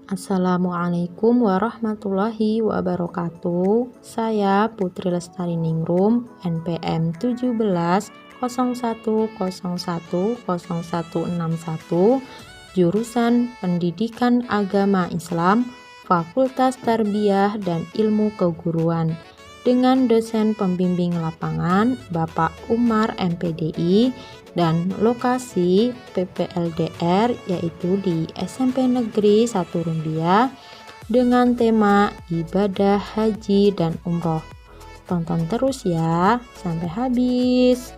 Assalamualaikum warahmatullahi wabarakatuh. Saya Putri Lestari Ningrum, NPM 1701010161, jurusan Pendidikan Agama Islam, Fakultas Tarbiyah dan Ilmu Keguruan, dengan dosen pembimbing lapangan Bapak Umar MPDI, dan lokasi PPLDR yaitu di SMP Negeri 1 Rumbia dengan tema ibadah haji dan umroh. Tonton terus ya sampai habis.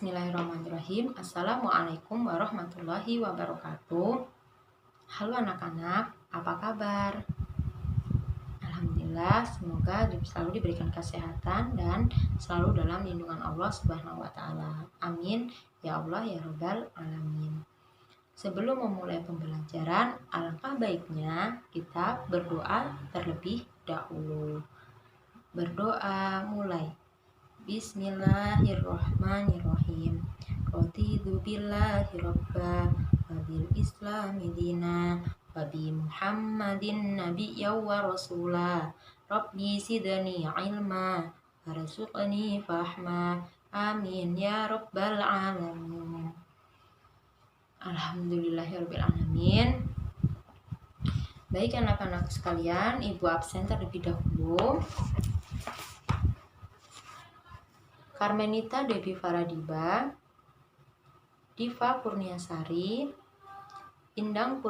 Bismillahirrahmanirrahim. Assalamualaikum warahmatullahi wabarakatuh. Halo anak-anak, apa kabar? Alhamdulillah, semoga selalu diberikan kesehatan dan selalu dalam lindungan Allah Subhanahu wa Ta'ala. Amin ya Allah ya Rabbal Alamin. Sebelum memulai pembelajaran, alangkah baiknya kita berdoa terlebih dahulu. Berdoa mulai. Bismillahirrahmanirrahim. Raditu billahi rabba wa bil islami dina wa bi Muhammadin nabiyya wa rasula. Rabbi zidni ilma warzuqni fahma. Amin ya rabbal alamin. Alhamdulillahirabbil alamin. Baik anak-anak sekalian, Ibu absen terlebih dahulu. Carmenita Devi Faradiba, Diva Kurniasari, Indang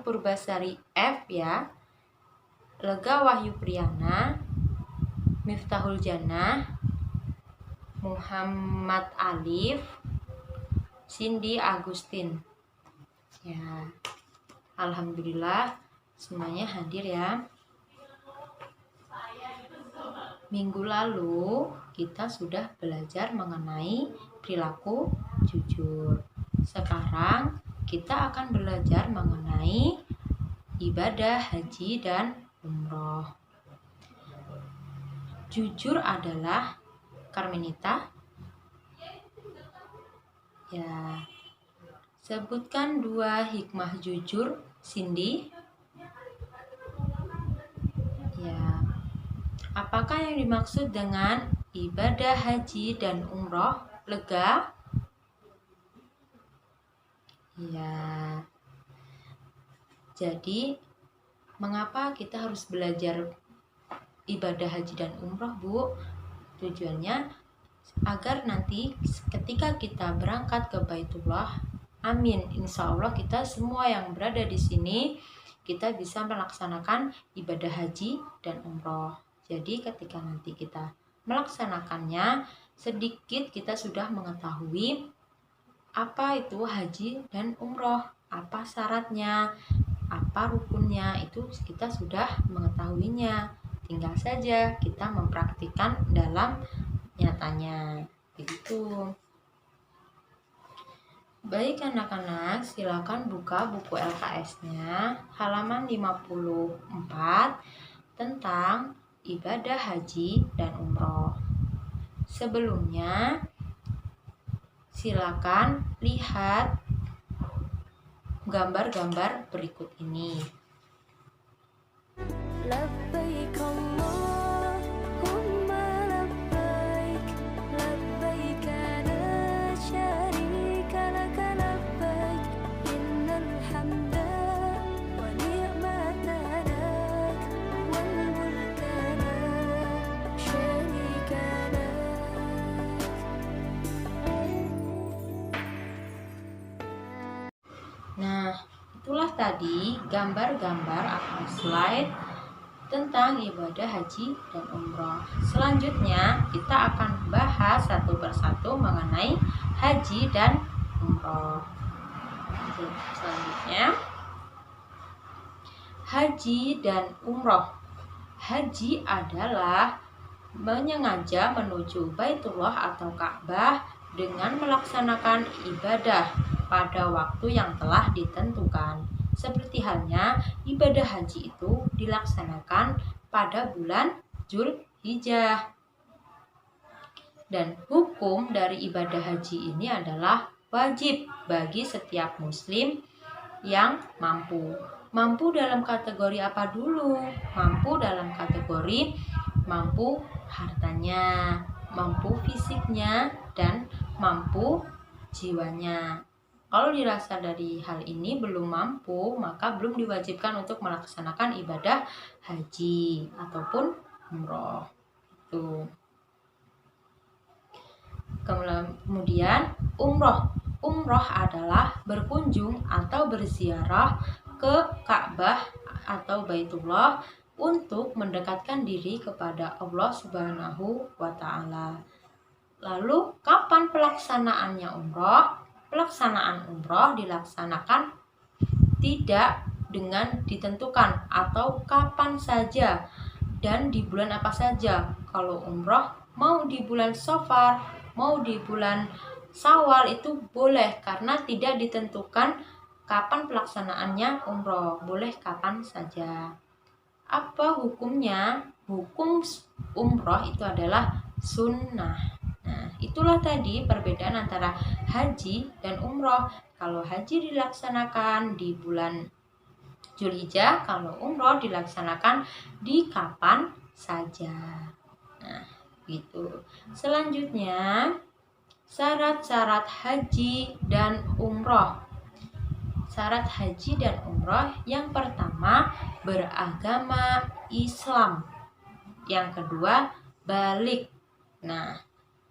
Purbasari F ya, Lega Wahyu Priyana, Miftahul Jannah, Muhammad Alif, Cindy Agustin. Ya, alhamdulillah semuanya hadir ya. Minggu lalu kita sudah belajar mengenai perilaku jujur. Sekarang kita akan belajar mengenai ibadah haji dan umroh. Jujur adalah Carmenita. Ya. Sebutkan 2 hikmah jujur, Cindy. Ya. Apakah yang dimaksud dengan ibadah haji dan umroh? Lega? Ya. Jadi, mengapa kita harus belajar ibadah haji dan umroh, Bu? Tujuannya agar nanti ketika kita berangkat ke Baitullah, amin, insya Allah kita semua yang berada di sini kita bisa melaksanakan ibadah haji dan umroh. Jadi ketika nanti kita melaksanakannya, sedikit kita sudah mengetahui apa itu haji dan umroh, apa syaratnya, apa rukunnya, itu kita sudah mengetahuinya. Tinggal saja kita mempraktikkan dalam nyatanya. Begitu. Baik anak-anak, silakan buka buku LKS-nya halaman 54 tentang ibadah haji dan umroh. Sebelumnya, silakan lihat gambar-gambar berikut ini. Labbaik Allahumma labbaik, labbaik la syarika laka labbaik, innal hamda wa ni'mata lak wal mulka la syarika lak. Nah, itulah tadi gambar-gambar atau slide tentang ibadah haji dan umroh. Selanjutnya kita akan bahas satu persatu mengenai haji dan umroh. Selanjutnya, haji dan umroh. Haji adalah menyengaja menuju Baitullah atau Ka'bah dengan melaksanakan ibadah pada waktu yang telah ditentukan. Seperti halnya ibadah haji itu dilaksanakan pada bulan Dzulhijjah. Dan hukum dari ibadah haji ini adalah wajib bagi setiap muslim yang mampu. Mampu dalam kategori apa dulu? Mampu dalam kategori mampu hartanya, mampu fisiknya, dan mampu jiwanya. Kalau dirasa dari hal ini belum mampu, maka belum diwajibkan untuk melaksanakan ibadah haji ataupun umroh. Itu. Kemudian umroh. Umroh adalah berkunjung atau berziarah ke Ka'bah atau Baitullah untuk mendekatkan diri kepada Allah Subhanahu wa Ta'ala. Lalu, kapan pelaksanaannya umroh? Pelaksanaan umroh dilaksanakan tidak dengan ditentukan atau kapan saja dan di bulan apa saja. Kalau umroh mau di bulan Safar, mau di bulan Syawal itu boleh karena tidak ditentukan kapan pelaksanaannya umroh, boleh kapan saja. Apa hukumnya? Hukum umroh itu adalah sunnah. Nah, itulah tadi perbedaan antara haji dan umroh. Kalau haji dilaksanakan di bulan Dzulhijjah, kalau umroh dilaksanakan di kapan saja. Nah, gitu. Selanjutnya, syarat-syarat haji dan umroh. Syarat haji dan umroh yang pertama, beragama Islam. Yang kedua, balik. Nah,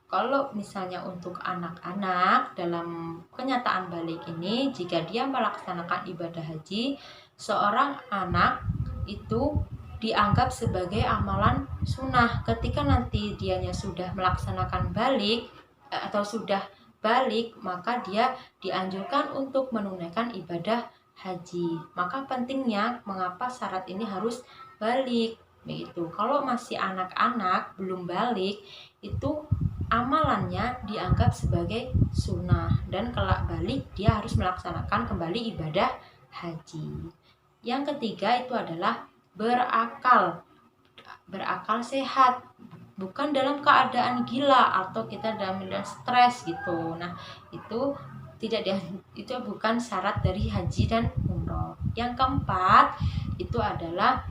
kalau misalnya untuk anak-anak dalam kenyataan balik ini, jika dia melaksanakan ibadah haji, seorang anak itu dianggap sebagai amalan sunnah. Ketika nanti dianya sudah melaksanakan balik atau sudah balik, maka dia dianjurkan untuk menunaikan ibadah haji. Maka pentingnya mengapa syarat ini harus balik. Begitu. Kalau masih anak-anak belum balik, itu amalannya dianggap sebagai sunnah dan kelak balik dia harus melaksanakan kembali ibadah haji. Yang ketiga itu adalah berakal sehat, bukan dalam keadaan gila atau kita dalam keadaan stres gitu. Nah, itu itu bukan syarat dari haji dan umroh. Yang keempat itu adalah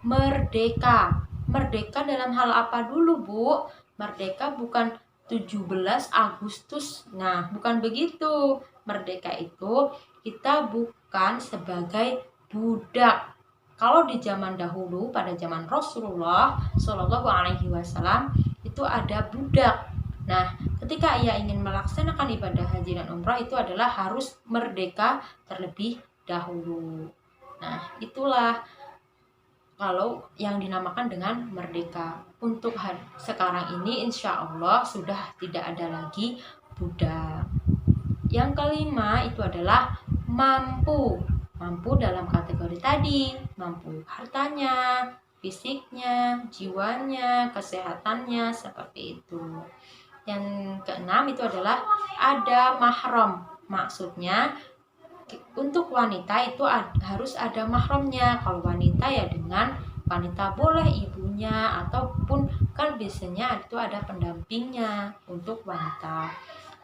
merdeka. Merdeka dalam hal apa dulu, Bu? Merdeka bukan 17 Agustus. Nah, bukan begitu. Merdeka itu kita bukan sebagai budak. Kalau di zaman dahulu, pada zaman Rasulullah Shallallahu Alaihi Wasallam itu ada budak. Nah, ketika ia ingin melaksanakan ibadah haji dan umrah itu adalah harus merdeka terlebih dahulu. Nah, itulah kalau yang dinamakan dengan merdeka. Untuk sekarang ini insya Allah sudah tidak ada lagi budak. Yang kelima itu adalah mampu. Mampu dalam kategori tadi, mampu hartanya, fisiknya, jiwanya, kesehatannya, seperti itu. Yang keenam itu adalah ada mahram. Maksudnya untuk wanita itu harus ada mahramnya. Kalau wanita ya dengan wanita, boleh ibunya ataupun kan biasanya itu ada pendampingnya untuk wanita.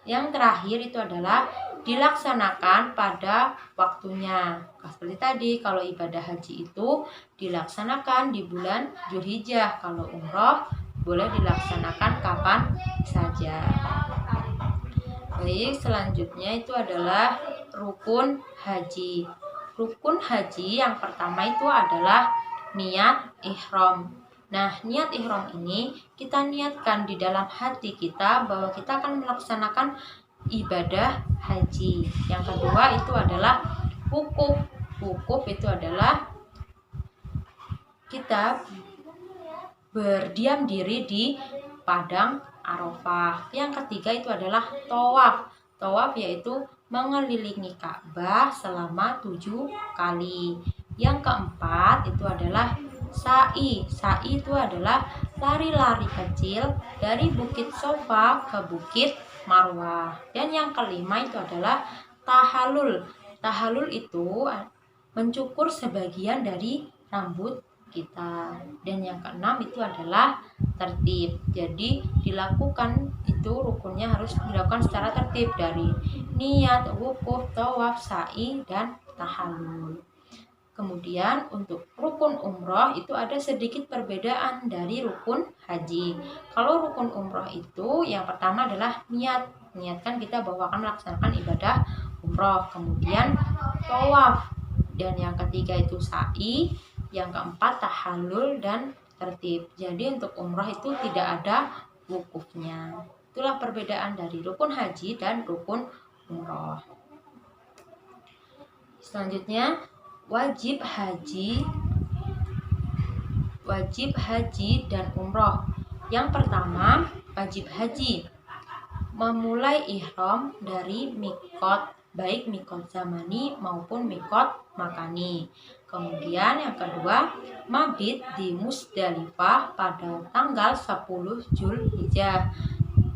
Yang terakhir itu adalah dilaksanakan pada waktunya. Seperti tadi, kalau ibadah haji itu dilaksanakan di bulan Dzulhijjah. Kalau umroh boleh dilaksanakan kapan saja. Baik, selanjutnya itu adalah rukun haji. Rukun haji yang pertama itu adalah niat ihram. Nah, niat ihram ini kita niatkan di dalam hati kita bahwa kita akan melaksanakan ibadah haji. Yang kedua itu adalah wukuf. Wukuf itu adalah kita berdiam diri di padang Arafah. Yang ketiga itu adalah tawaf. Tawaf yaitu mengelilingi Ka'bah selama 7 kali. Yang keempat itu adalah sa'i. Sa'i itu adalah lari-lari kecil dari Bukit Sofa ke Bukit Marwah. Dan yang kelima itu adalah tahallul. Tahallul itu mencukur sebagian dari rambut kita. Dan yang keenam itu adalah tertib. Jadi dilakukan itu rukunnya harus dilakukan secara tertib dari niat, wukuf, tawaf, sa'i, dan tahallul. Kemudian untuk rukun umroh itu ada sedikit perbedaan dari rukun haji. Kalau rukun umroh itu yang pertama adalah niat. Niatkan kita bahwa akan melaksanakan ibadah umroh. Kemudian tawaf. Dan yang ketiga itu sa'i. Yang keempat tahallul dan tertib. Jadi untuk umroh itu tidak ada wukufnya. Itulah perbedaan dari rukun haji dan rukun umroh. Selanjutnya wajib haji dan umroh. Yang pertama, wajib haji memulai ihram dari mikot, baik mikot zamani maupun mikot makani. Kemudian yang kedua, mabit di Musdalifah pada tanggal 10 Zulhijjah,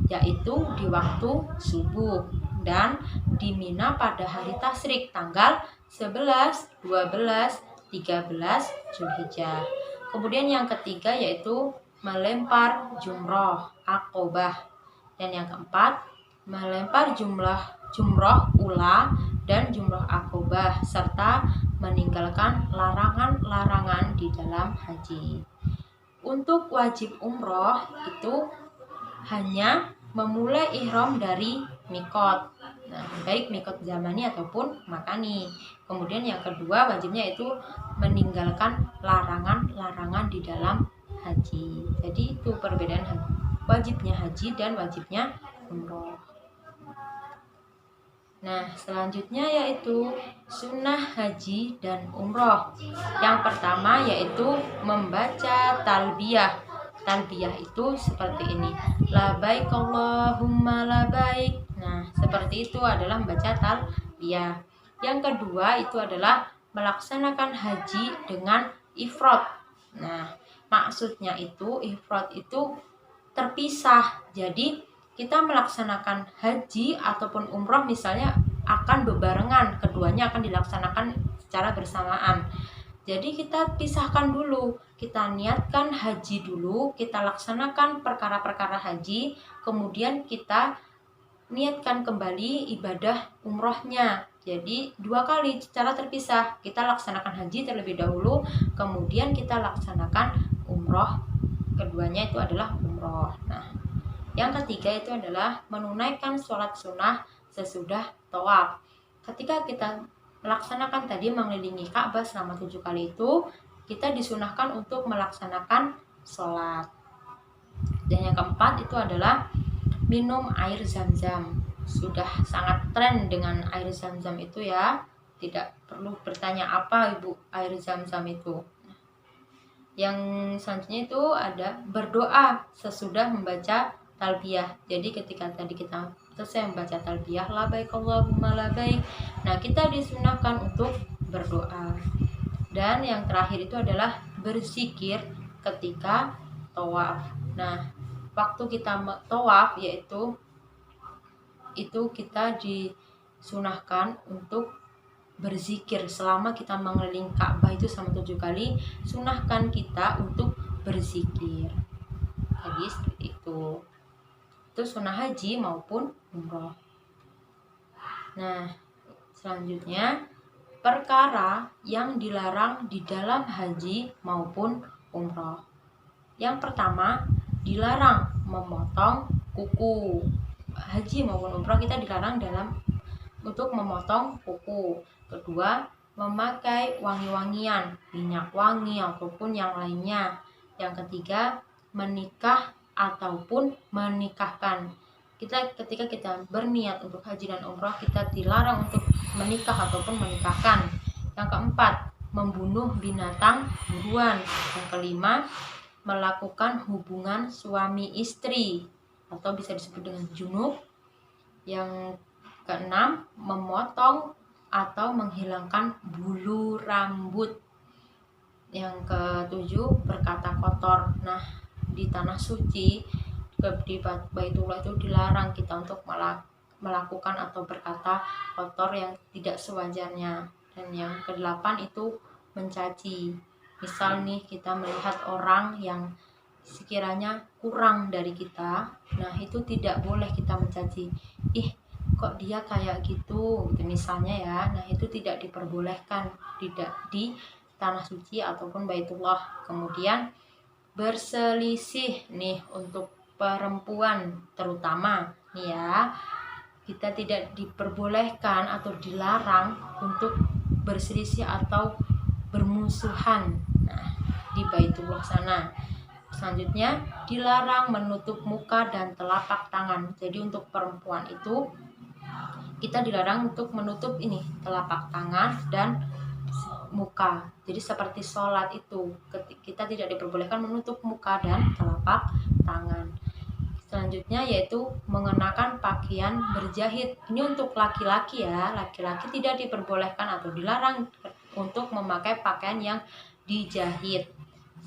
yaitu di waktu subuh, dan di Mina pada hari tasyrik tanggal 11, 12, 13 Zulhijjah. Kemudian yang ketiga yaitu melempar jumroh Aqobah. Dan yang keempat, melempar jumroh ula dan jumroh Aqobah, serta meninggalkan larangan-larangan di dalam haji. Untuk wajib umroh itu hanya memulai ihram dari mikot, baik mikot zamani ataupun makani. Kemudian yang kedua wajibnya itu meninggalkan larangan-larangan di dalam haji. Jadi itu perbedaan wajibnya haji dan wajibnya umroh. Nah, selanjutnya yaitu sunnah haji dan umroh. Yang pertama yaitu membaca talbiyah. Talbiyah itu seperti ini, labaik Allahumma labaik. Nah, seperti itu adalah membaca talbiyah. Yang kedua itu adalah melaksanakan haji dengan ifrad. Nah, maksudnya itu ifrad itu terpisah. Jadi kita melaksanakan haji ataupun umroh misalnya akan bebarengan, keduanya akan dilaksanakan secara bersamaan. Jadi kita pisahkan dulu, kita niatkan haji dulu, kita laksanakan perkara-perkara haji, kemudian kita niatkan kembali ibadah umrohnya. Jadi 2 kali secara terpisah, kita laksanakan haji terlebih dahulu, kemudian kita laksanakan umroh, keduanya itu adalah umroh. Nah, yang ketiga itu adalah menunaikan sholat sunnah sesudah tawaf. Ketika kita melaksanakan tadi mengelilingi Ka'bah selama 7 kali itu, kita disunahkan untuk melaksanakan sholat. Dan yang keempat itu adalah minum air zam-zam. Sudah sangat tren dengan air zam-zam itu ya. Tidak perlu bertanya apa ibu air zam-zam itu. Yang selanjutnya itu ada berdoa sesudah membaca talbiyah. Jadi ketika tadi kita selesai membaca talbiyah labaik Allahumma labaik, nah kita disunahkan untuk berdoa. Dan yang terakhir itu adalah berzikir ketika tawaf. Nah, waktu kita tawaf yaitu kita disunahkan untuk berzikir selama kita mengelilingi Ka'bah itu selama 7 kali, sunahkan kita untuk berzikir. Jadi seperti itu. Itu sunnah haji maupun umroh. Nah, selanjutnya perkara yang dilarang di dalam haji maupun umroh. Yang pertama, dilarang memotong kuku. Haji maupun umroh kita dilarang untuk memotong kuku. Kedua, memakai wangi-wangian, minyak wangi ataupun yang lainnya. Yang ketiga, menikah ataupun menikahkan. Ketika kita berniat untuk haji dan umroh, kita dilarang untuk menikah ataupun menikahkan. Yang keempat, membunuh binatang buruan. Yang kelima, melakukan hubungan suami istri atau bisa disebut dengan junub. Yang keenam, memotong atau menghilangkan bulu rambut. Yang ketujuh, berkata kotor. Nah, di tanah suci di Baitullah itu dilarang kita untuk melakukan atau berkata kotor yang tidak sewajarnya. Dan yang kedelapan itu mencaci. Misal nih kita melihat orang yang sekiranya kurang dari kita, nah itu tidak boleh kita mencaci. Ih, kok dia kayak gitu misalnya ya. Nah itu tidak diperbolehkan, tidak di tanah suci ataupun Baitullah. Kemudian berselisih nih untuk perempuan terutama nih ya, kita tidak diperbolehkan atau dilarang untuk berselisih atau bermusuhan nah di Baitullah sana. Selanjutnya dilarang menutup muka dan telapak tangan. Jadi untuk perempuan itu kita dilarang untuk menutup ini telapak tangan dan muka. Jadi seperti sholat itu kita tidak diperbolehkan menutup muka dan telapak tangan. Selanjutnya yaitu mengenakan pakaian berjahit. Ini untuk laki-laki ya. Laki-laki tidak diperbolehkan atau dilarang untuk memakai pakaian yang dijahit.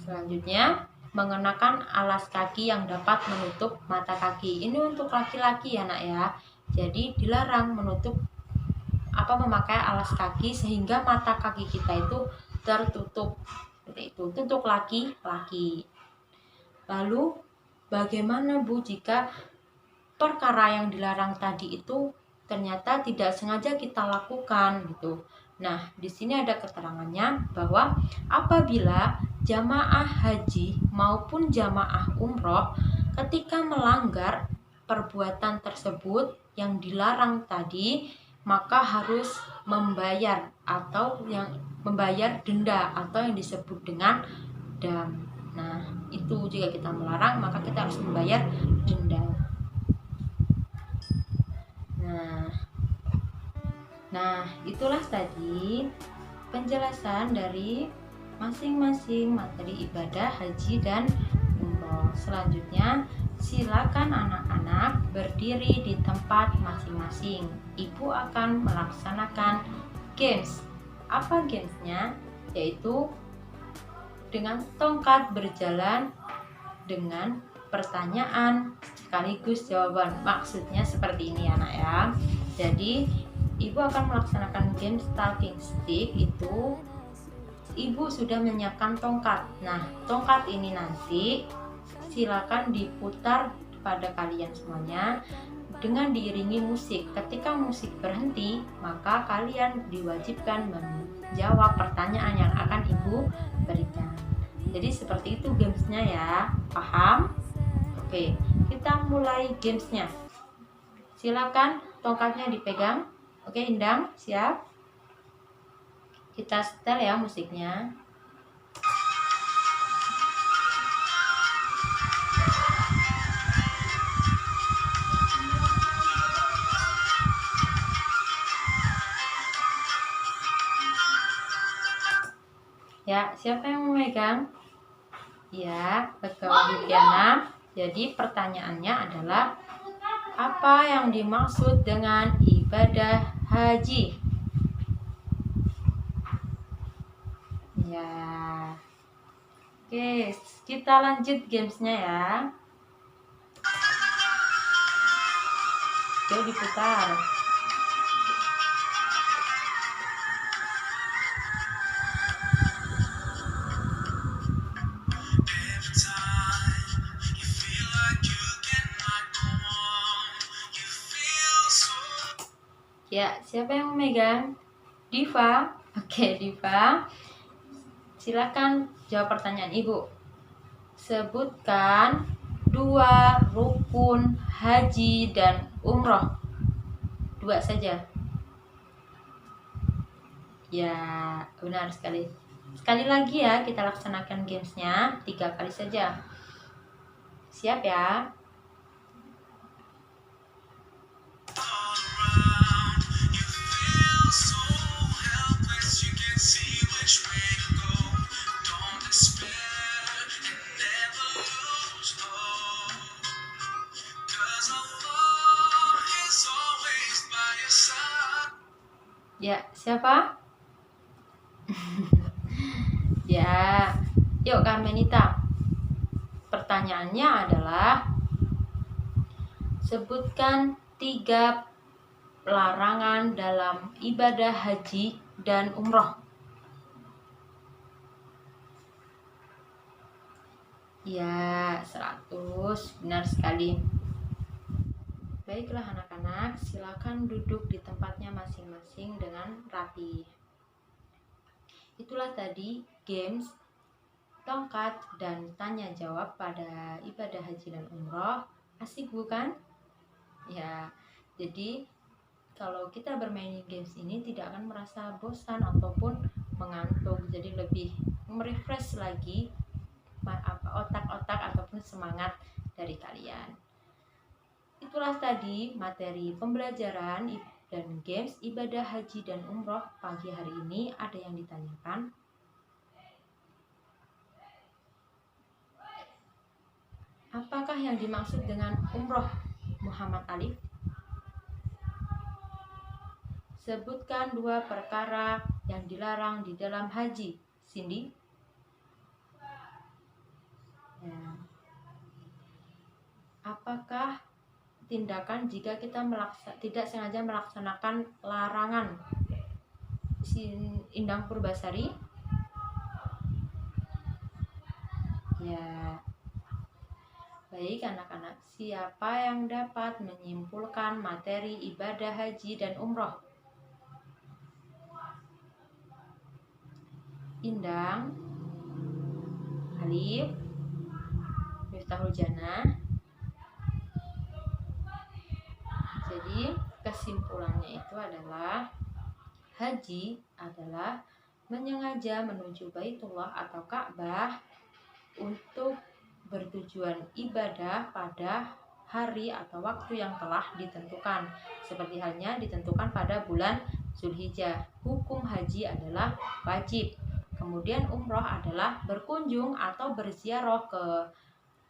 Selanjutnya mengenakan alas kaki yang dapat menutup mata kaki. Ini untuk laki-laki ya nak ya. Jadi dilarang memakai alas kaki sehingga mata kaki kita itu tertutup. Seperti itu untuk laki-laki. Lalu bagaimana Bu jika perkara yang dilarang tadi itu ternyata tidak sengaja kita lakukan gitu. Nah, di sini ada keterangannya bahwa apabila jamaah haji maupun jamaah umroh ketika melanggar perbuatan tersebut yang dilarang tadi, maka harus membayar denda atau yang disebut dengan dam. Nah, itu jika kita melarang maka kita harus membayar denda. Nah, itulah tadi penjelasan dari masing-masing materi ibadah haji dan umroh. Selanjutnya, silakan anak-anak berdiri di tempat masing-masing. Ibu akan melaksanakan games. Apa gamesnya? Yaitu dengan tongkat berjalan dengan pertanyaan sekaligus jawaban. Maksudnya seperti ini anak ya. Jadi ibu akan melaksanakan game talking stick itu ibu sudah menyiapkan tongkat. Nah, tongkat ini nanti silakan diputar pada kalian semuanya dengan diiringi musik. Ketika musik berhenti, maka kalian diwajibkan menjawab pertanyaan yang akan ibu berikan. Jadi seperti itu gamesnya ya, paham? Oke, kita mulai gamesnya. Silakan tongkatnya dipegang. Oke, Indang, siap? Kita setel ya musiknya. Ya, siapa yang memegang? Ya, betul Diana. Jadi pertanyaannya adalah apa yang dimaksud dengan ibadah haji? Ya. Oke, kita lanjut gamesnya ya. Oke, diputar. Ya, siapa yang memegang? Diva. Oke, Diva. Silakan jawab pertanyaan Ibu. Sebutkan 2 rukun haji dan umroh. 2 saja. Ya, benar sekali. Sekali lagi ya, kita laksanakan gamesnya 3 kali saja. Siap ya? Ya, siapa? Ya, yuk Karmenita. Pertanyaannya adalah sebutkan 3 larangan dalam ibadah haji dan umroh. Ya, 100. Benar sekali. Baiklah anak-anak, silakan duduk di tempatnya masing-masing dengan rapi. Itulah tadi games tongkat dan tanya jawab pada ibadah haji dan umroh. Asik bukan? Ya, jadi kalau kita bermain games ini tidak akan merasa bosan ataupun mengantuk, jadi lebih merefresh lagi otak-otak ataupun semangat dari kalian. Itulah tadi materi pembelajaran dan games ibadah haji dan umroh pagi hari ini. Ada yang ditanyakan? Apakah yang dimaksud dengan umroh, Muhammad Alif? Sebutkan 2 perkara yang dilarang di dalam haji, Cindy. Ya. Apakah tindakan jika kita tidak sengaja melaksanakan larangan, Indang Purbasari? Ya. Baik anak-anak, siapa yang dapat menyimpulkan materi ibadah haji dan umroh? Indang, Alif, Miftahul Jannah. Jadi kesimpulannya itu adalah haji adalah menyengaja menuju Baitullah atau Ka'bah untuk bertujuan ibadah pada hari atau waktu yang telah ditentukan, seperti halnya ditentukan pada bulan Zulhijjah. Hukum haji adalah wajib. Kemudian umroh adalah berkunjung atau berziarah ke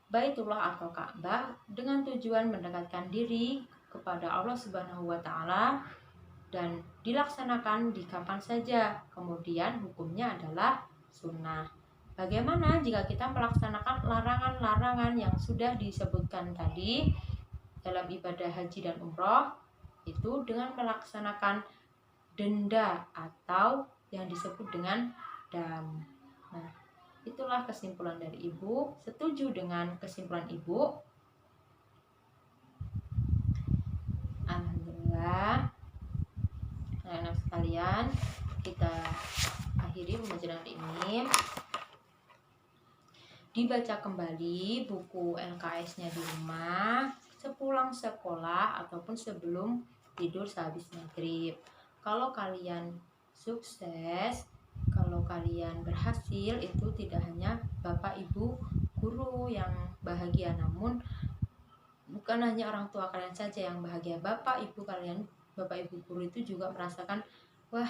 Baitullah atau Ka'bah dengan tujuan mendekatkan diri kepada Allah Subhanahu wa taala dan dilaksanakan di kapan saja. Kemudian hukumnya adalah sunnah. Bagaimana jika kita melaksanakan larangan-larangan yang sudah disebutkan tadi dalam ibadah haji dan umroh? Itu dengan melaksanakan denda atau yang disebut dengan dam. Nah, itulah kesimpulan dari Ibu. Setuju dengan kesimpulan Ibu? Alhamdulillah. Anak-anak sekalian, kita akhiri pembelajaran hari ini. Dibaca kembali buku LKS-nya di rumah sepulang sekolah ataupun sebelum tidur sehabis maghrib. Kalau kalian sukses, kalau kalian berhasil, itu tidak hanya Bapak Ibu guru yang bahagia, namun bukan hanya orang tua kalian saja yang bahagia. Bapak Ibu kalian, Bapak Ibu guru itu juga merasakan, wah,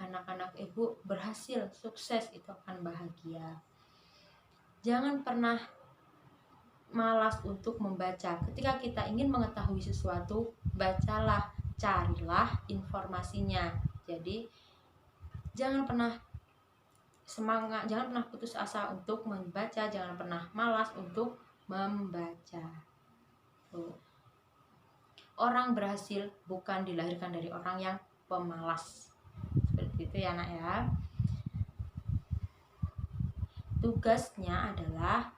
anak-anak Ibu berhasil, sukses, itu akan bahagia. Jangan pernah malas untuk membaca. Ketika kita ingin mengetahui sesuatu, bacalah, carilah informasinya. Jadi jangan pernah semangat, jangan pernah putus asa untuk membaca, jangan pernah malas untuk membaca. Orang berhasil bukan dilahirkan dari orang yang pemalas. Seperti itu ya nak ya. Tugasnya adalah,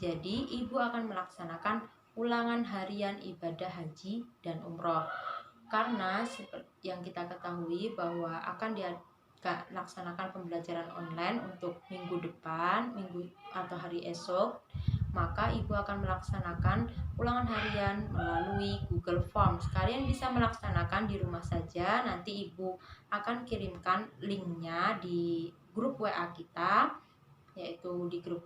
jadi ibu akan melaksanakan ulangan harian ibadah haji dan umroh. Karena seperti yang kita ketahui bahwa akan dilaksanakan pembelajaran online untuk minggu depan, minggu atau hari esok, maka ibu akan melaksanakan ulangan harian melalui Google Forms. Kalian bisa melaksanakan di rumah saja, nanti ibu akan kirimkan linknya di grup WA kita, yaitu di grup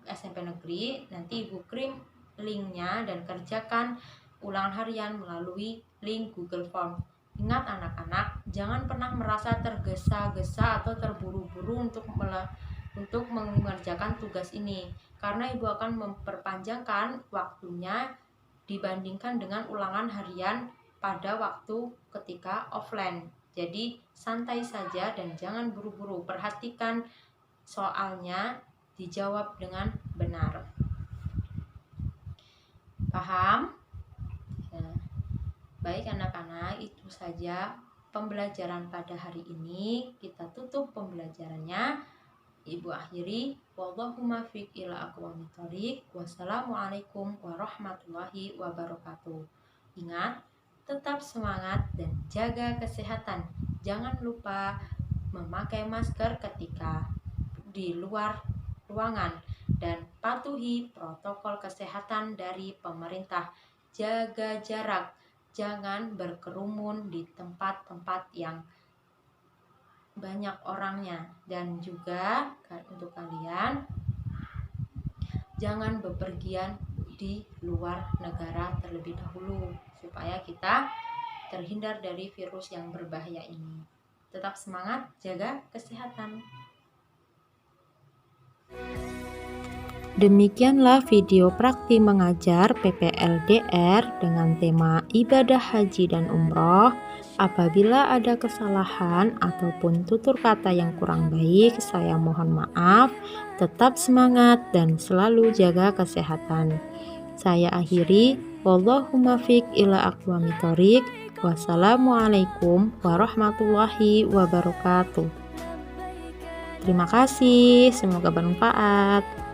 SMP Negeri. Nanti ibu kirim linknya dan kerjakan ulangan harian melalui link Google Form. Ingat anak-anak, jangan pernah merasa tergesa-gesa atau terburu-buru untuk mengerjakan tugas ini, karena ibu akan memperpanjangkan waktunya dibandingkan dengan ulangan harian pada waktu ketika offline. Jadi santai saja dan jangan buru-buru. Perhatikan soalnya dijawab dengan benar. Paham? Ya. Baik anak-anak, itu saja pembelajaran pada hari ini. Kita tutup pembelajarannya. Ibu akhiri, wallahu muwaffiq ila aqwamit thoriq. Wassalamualaikum warahmatullahi wabarakatuh. Ingat, tetap semangat dan jaga kesehatan. Jangan lupa memakai masker ketika di luar ruangan dan patuhi protokol kesehatan dari pemerintah. Jaga jarak, jangan berkerumun di tempat-tempat yang banyak orangnya, dan juga untuk kalian jangan bepergian di luar negara terlebih dahulu supaya kita terhindar dari virus yang berbahaya ini. Tetap semangat, jaga kesehatan. Demikianlah video praktik mengajar PPLDR dengan tema ibadah haji dan umroh. Apabila ada kesalahan ataupun tutur kata yang kurang baik, saya mohon maaf. Tetap semangat dan selalu jaga kesehatan. Saya akhiri, wallahu muwaffiq ila aqwamit thoriq. Wassalamualaikum warahmatullahi wabarakatuh. Terima kasih, semoga bermanfaat.